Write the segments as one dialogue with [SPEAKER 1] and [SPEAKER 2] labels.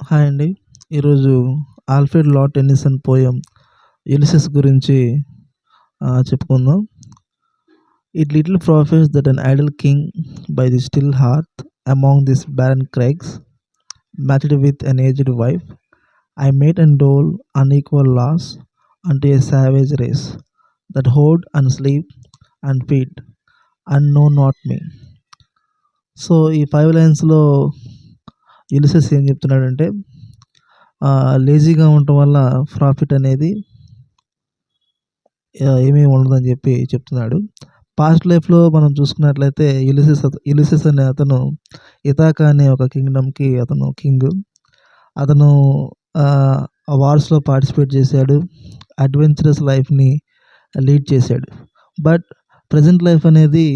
[SPEAKER 1] Hi అండి. ఈరోజు Alfred లా Tennyson poem 'Ulysses' గురించి చెప్పుకుందాం. "It little profits that an idle king by the still hearth among these barren crags, matched with an aged wife, I mate and dole unequal laws unto a savage race that hoard and sleep and feed and know not me." So, ఈ 5 లైన్స్‌లో Ulysses ఏం చెప్తున్నాడంటే లేజీగా ఉండటం వల్ల profit అనేది ఏమీ ఉండదని చెప్పి చెప్తున్నాడు. పాస్ట్ లైఫ్‌లో మనం చూసుకున్నట్లయితే యులిసెస్ అనే అతను ఇథాకా అనే ఒక కింగ్డమ్‌కి అతను కింగ్. అతను వార్స్‌లో పార్టిసిపేట్ చేశాడు. అడ్వెంచరస్ లైఫ్‌ని లీడ్ చేశాడు. బట్ ప్రెజెంట్ లైఫ్ అనేది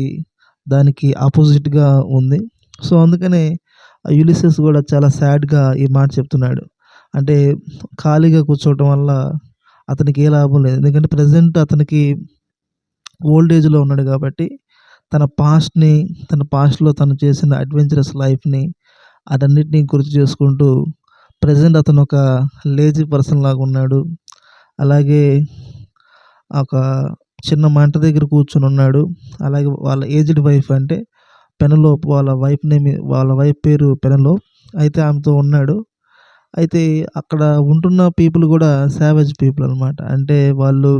[SPEAKER 1] దానికి ఆపోజిట్‌గా ఉంది. సో, అందుకనే యులిసెస్ కూడా చాలా సాడ్‌గా ఈ మాట చెప్తున్నాడు. అంటే ఖాళీగా కూర్చోవటం వల్ల అతనికి ఏ లాభం లేదు. ఎందుకంటే ప్రెజెంట్ అతనికి ఓల్డ్ ఏజ్‌లో ఉన్నాడు కాబట్టి తన పాస్ట్‌లో తను చేసిన అడ్వెంచరస్ లైఫ్‌ని అటన్నిటిని గుర్తు చేసుకుంటూ ప్రెజెంట్ అతను ఒక లేజీ పర్సన్ లాగా ఉన్నాడు. అలాగే ఒక చిన్న మంట దగ్గర కూర్చొని ఉన్నాడు. అలాగే వాళ్ళ ఏజ్డ్ వైఫ్ అంటే పెనలోప్ వాళ్ళ వైఫ్ పేరు పెనలోప్. అయితే ఆమెతో ఉన్నాడు. అయితే అక్కడ ఉంటున్న పీపుల్ కూడా సావేజ్ పీపుల్ అనమాట. అంటే వాళ్ళు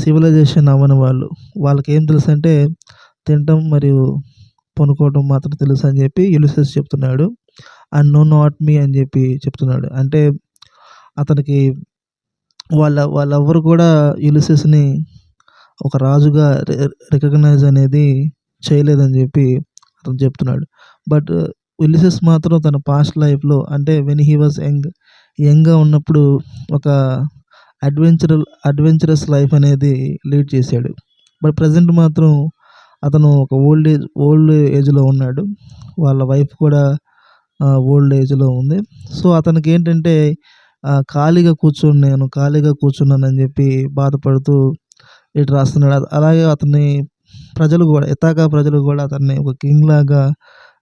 [SPEAKER 1] సివిలైజేషన్ అవ్వని వాళ్ళు. వాళ్ళకేం తెలుసంటే తినటం మరియు పనుకోవటం మాత్రం తెలుసు అని చెప్పి యులిసెస్ చెప్తున్నాడు. అండ్ నో నాట్ మీ అని చెప్పి చెప్తున్నాడు. అంటే అతనికి వాళ్ళెవ్వరు కూడా యులిసెస్‌ని ఒక రాజుగా రికగ్నైజ్ అనేది చేయలేదని చెప్పి అతను చెప్తున్నాడు. బట్ యులిసెస్ మాత్రం తన పాస్ట్ లైఫ్‌లో అంటే వెన్ హీ వాస్ యంగ్‌గా ఉన్నప్పుడు ఒక అడ్వెంచరస్ లైఫ్ అనేది లీడ్ చేశాడు. బట్ ప్రెజెంట్ మాత్రం అతను ఒక ఓల్డ్ ఏజ్‌లో ఉన్నాడు. వాళ్ళ వైఫ్ కూడా ఓల్డ్ ఏజ్‌లో ఉంది. సో, అతనికేంటంటే ఖాళీగా కూర్చున్నానని చెప్పి బాధపడుతూ ఇటు రాస్తున్నాడు. అలాగే అతన్ని ఇథాకా ప్రజలు కూడా అతన్ని ఒక కింగ్ లాగా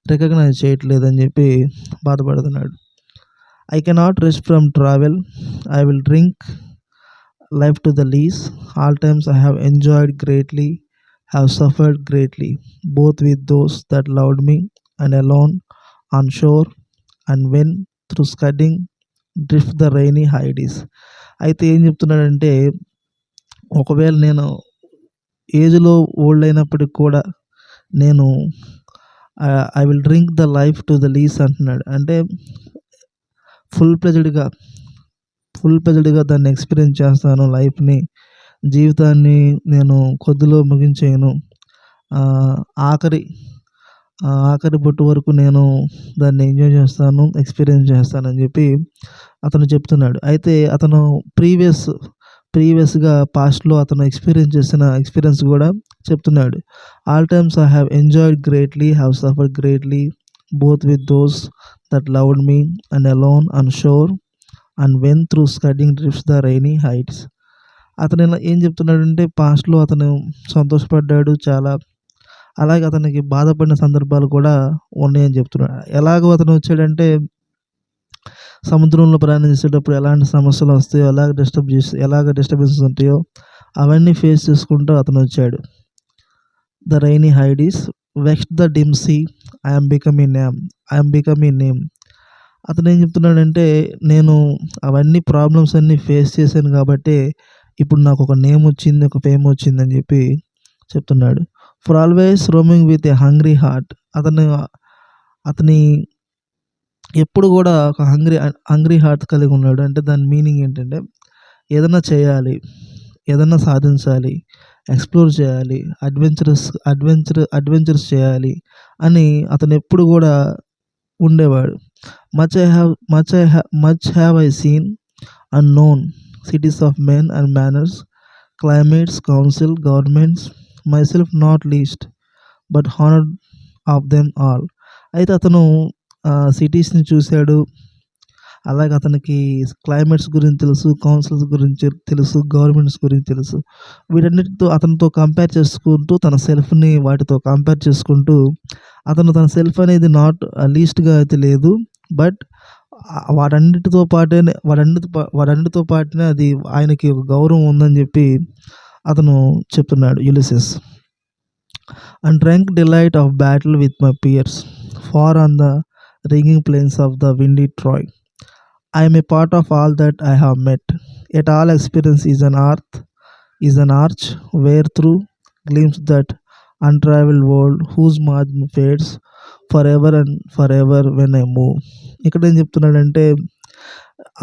[SPEAKER 1] రికగ్నైజ్ చేయట్లేదని చెప్పి బాధపడుతున్నాడు. "I cannot rest from travel. I will drink life to the lees. All times I have enjoyed greatly, have suffered greatly, both with those that loved me and alone on shore, and when through scudding drift the rainy Hyades." అయితే ఏం చెప్తున్నాడంటే ఒకవేళ నేను ఏజ్‌లో old అయినప్పటికి కూడా నేను I will drink the life to the less అంటున్నాడు. అంటే ఫుల్ ప్లెజర్డ్‌గా దాన్ని ఎక్స్‌పీరియన్స్ చేస్తాను లైఫ్‌ని. జీవితాన్ని నేను కొద్దిలో ముగించేయను. ఆఖరి బొట్టు వరకు నేను దాన్ని ఎంజాయ్ చేస్తాను, ఎక్స్‌పీరియన్స్ చేస్తానని చెప్పి అతను చెప్తున్నాడు. అయితే అతను ప్రీవియస్‌గా పాస్ట్‌లో అతను ఎక్స్‌పీరియన్స్ చేసిన ఎక్స్‌పీరియన్స్ కూడా చెప్తున్నాడు. "All times I have enjoyed greatly, have suffered greatly, both with those that loved me and alone on shore, and when through scudding drifts the rainy heights." అతను ఇలా ఏం చెప్తున్నాడంటే పాస్ట్‌లో అతను సంతోషపడ్డాడు చాలా. అలాగే అతనికి బాధపడిన సందర్భాలు కూడా ఉన్నాయని చెప్తున్నాడు. ఎలాగో అతను వచ్చాడంటే సముద్రంలో ప్రయాణం చేసేటప్పుడు ఎలాంటి సమస్యలు వస్తాయో, ఎలాగ డిస్టర్బెన్సెస్ ఉంటాయో అవన్నీ ఫేస్ చేసుకుంటూ అతను వచ్చాడు. "The rainy Hyades vexed the dim sea, I am become a name." అతను ఏం చెప్తున్నాడంటే నేను అవన్నీ ప్రాబ్లమ్స్ అన్నీ ఫేస్ చేశాను కాబట్టి ఇప్పుడు నాకు ఒక నేమ్ వచ్చింది, ఒక ఫేమ్ వచ్చిందని చెప్పి చెప్తున్నాడు. "For always roaming with a hungry heart." అతని ఎప్పుడు కూడా ఒక హంగ్రీ హార్ట్ కలిగి ఉన్నాడు. అంటే దాని మీనింగ్ ఏంటంటే ఏదైనా చేయాలి, ఏదైనా సాధించాలి, ఎక్స్‌ప్లోర్ చేయాలి, అడ్వెంచర్స్ చేయాలి అని అతను ఎప్పుడు కూడా ఉండేవాడు. Much have I seen and known cities of men and manners, climates, council, governments, myself not least, but honoured of them all. అయితే అతను సిటీస్‌ని చూశాడు. అలాగే అతనికి క్లైమేట్స్ గురించి తెలుసు, కౌన్సిల్స్ గురించి తెలుసు, గవర్నమెంట్స్ గురించి తెలుసు. వీటన్నిటితో అతనితో కంపేర్ చేసుకుంటూ తన సెల్ఫ్‌ని వాటితో కంపేర్ చేసుకుంటూ అతను తన సెల్ఫ్ అనేది నాట్ లీస్ట్‌గా అయితే లేదు. బట్ వాటన్నిటితో పాటునే అది ఆయనకి ఒక గౌరవం ఉందని చెప్పి అతను చెప్తున్నాడు Ulysses. And drunk delight of battle with my peers far on the ringing plains of the windy Troy. I am a part of all that I have met. Yet all experience is an arch where through glimpse that untraveled world whose margin fades forever and forever when I move. ఇక్కడ ఏం చెప్తున్నాడంటే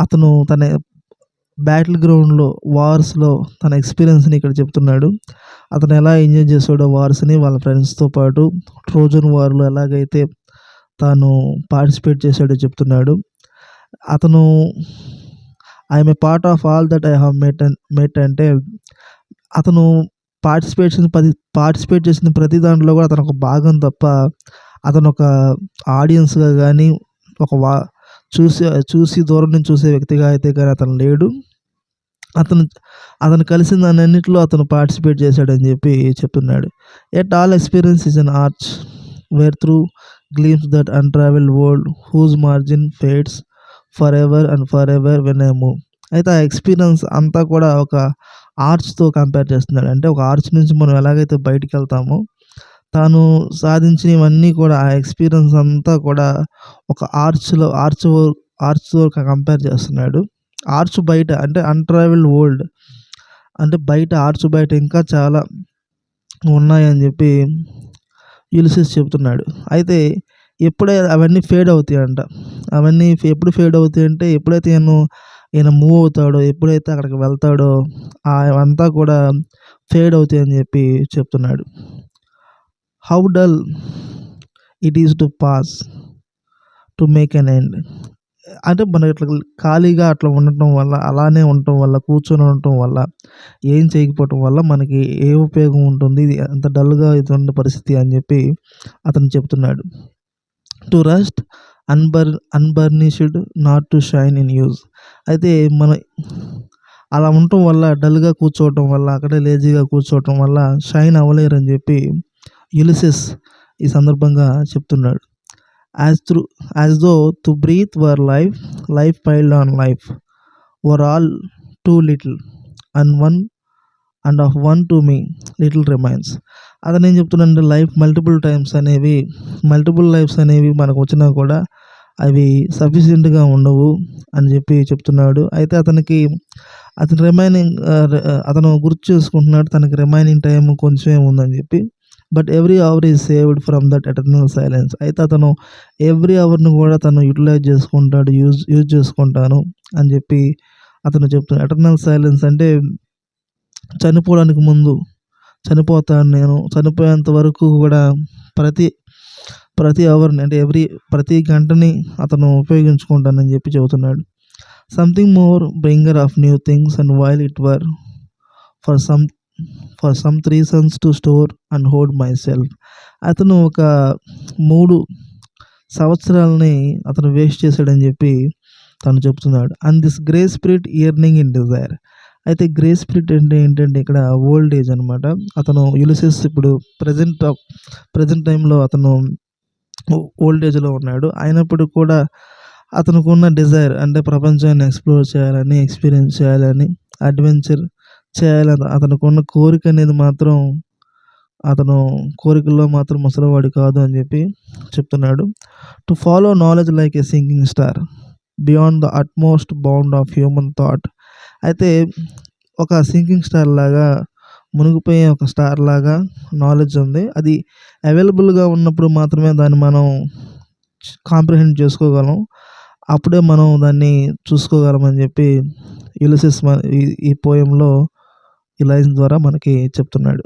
[SPEAKER 1] అతను తన battle గ్రౌండ్లో వార్స్లో తన ఎక్స్పీరియన్స్ని ఇక్కడ చెప్తున్నాడు. అతను ఎలా ఎంజాయ్ చేసాడో వార్స్ని వాళ్ళ ఫ్రెండ్స్తో పాటు ట్రోజన్ వార్లో ఎలాగైతే తాను పార్టిసిపేట్ చేశాడో చెప్తున్నాడు. అతను I'm a part of all that I have met అంటే అతను పార్టిసిపేట్ చేసిన ప్రతి దాంట్లో కూడా అతను ఒక భాగం తప్ప అతను ఒక ఆడియన్స్గా కానీ ఒక చూసి దూరం నుంచి చూసే వ్యక్తిగా అయితే కానీ అతను లేడు. అతను కలిసిన దాన్నింటిలో అతను పార్టిసిపేట్ చేశాడని చెప్పి చెప్తున్నాడు. At all experience is an arch where through gleams that untravelled world whose margin fades for ever and for ever when I move. అయితే ఆ ఎక్స్పీరియన్స్ అంతా కూడా ఒక ఆర్చ్తో కంపేర్ చేస్తున్నాడు. అంటే ఒక ఆర్చ్ నుంచి మనం ఎలాగైతే బయటికి వెళ్తామో తాను సాధించినవన్నీ కూడా ఆ ఎక్స్పీరియన్స్ అంతా కూడా ఒక ఆర్చ్తో కంపేర్ చేస్తున్నాడు. ఆర్చ్ బయట అంటే అన్ట్రావెల్డ్ వరల్డ్ అంటే బయట ఆర్చ్ బయట ఇంకా చాలా ఉన్నాయని చెప్పి యులిసిస్ చెప్తున్నాడు. అయితే అవన్నీ ఫేడ్ అవుతాయంట. అవన్నీ ఎప్పుడు ఫేడ్ అవుతాయి అంటే ఎప్పుడైతే ఈయన మూవ్ అవుతాడో, ఎప్పుడైతే అక్కడికి వెళ్తాడో అవంతా కూడా ఫేడ్ అవుతాయి అని చెప్పి చెప్తున్నాడు. How dull it is to pass to make an end. అంటే మనం ఇట్లా ఖాళీగా అట్లా ఉండటం వల్ల, అలానే ఉండటం వల్ల, కూర్చొని ఉండటం వల్ల, ఏం చేయకపోవటం వల్ల మనకి ఏ ఉపయోగం ఉంటుంది, ఇది అంత డల్గా ఇటువంటి పరిస్థితి అని చెప్పి అతను చెప్తున్నాడు. To rust unburnished not to shine in use. అయితే అలా ఉండటం వల్ల, డల్గా కూర్చోవటం వల్ల, అక్కడే లేజీగా కూర్చోవటం వల్ల షైన్ అవ్వలేరని చెప్పి యులిసిస్ ఈ సందర్భంగా చెప్తున్నాడు. As though to breathe were life piled on life were all two little and of one to me little remains. అతను ఏం చెప్తున్నాడంటే లైఫ్ మల్టిపుల్ లైఫ్స్ అనేవి మనకు వచ్చినా కూడా అవి సఫిషియెంట్గా ఉండవు అని చెప్పి చెప్తున్నాడు. అయితే అతను గుర్తు చేసుకుంటున్నాడు తనకి రిమైనింగ్ టైం కొంచెమే ఉందని చెప్పి. But every hour is saved from that eternal silence. అయితే అతను ఎవ్రీ అవర్ను కూడా తను యూటిలైజ్ చేసుకుంటాడు, యూజ్ చేసుకుంటాను అని చెప్పి అతను చెప్తున్నాడు. ఎటర్నల్ సైలెన్స్ అంటే చనిపోవడానికి ముందు, చనిపోతాను నేను, చనిపోయేంత వరకు కూడా ప్రతి అవర్ని అంటే ప్రతి గంటని అతను ఉపయోగించుకుంటానని చెప్పి చెబుతున్నాడు. Something more bringer of new things and vile it were for some 3 sons to store and hold my self. అతను ఒక 3 సంవత్సరాలని అతను వేస్ట్ చేశాడని చెప్పి తను చెప్తున్నాడు. And this grey spirit yearning in desire. అయితే గ్రే స్పిరిట్ అంటే ఏంటంటే ఇక్కడ ఓల్డ్ ఏజ్ అనమాట. అతను యులిసిస్ ఇప్పుడు ప్రజెంట్ టైంలో అతను ఓల్డ్ ఏజ్లో ఉన్నాడు. అయినప్పటికీ కూడా అతనికి ఉన్న డిజైర్ అంటే ప్రపంచాన్ని ఎక్స్ప్లోర్ చేయాలని, ఎక్స్పీరియన్స్ చేయాలని, అడ్వెంచర్ చేయాలని అతనికి ఉన్న కోరిక అనేది మాత్రం అతను కోరికల్లో మాత్రం ముసలివాడు కాదు అని చెప్పి చెప్తున్నాడు. To follow knowledge like A sinking star beyond the utmost bound of human thought. అయితే ఒక సింకింగ్ స్టార్ లాగా, మునిగిపోయే ఒక స్టార్ లాగా నాలెడ్జ్ ఉంది. అది అవైలబుల్గా ఉన్నప్పుడు మాత్రమే దాన్ని మనం కాంప్రిహెండ్ చేసుకోగలం, అప్పుడే మనం దాన్ని చూసుకోగలమని చెప్పి యులిసిస్ ఈ పోయంలో ఈ లైన్స్ ద్వారా మనకి చెప్తున్నాడు.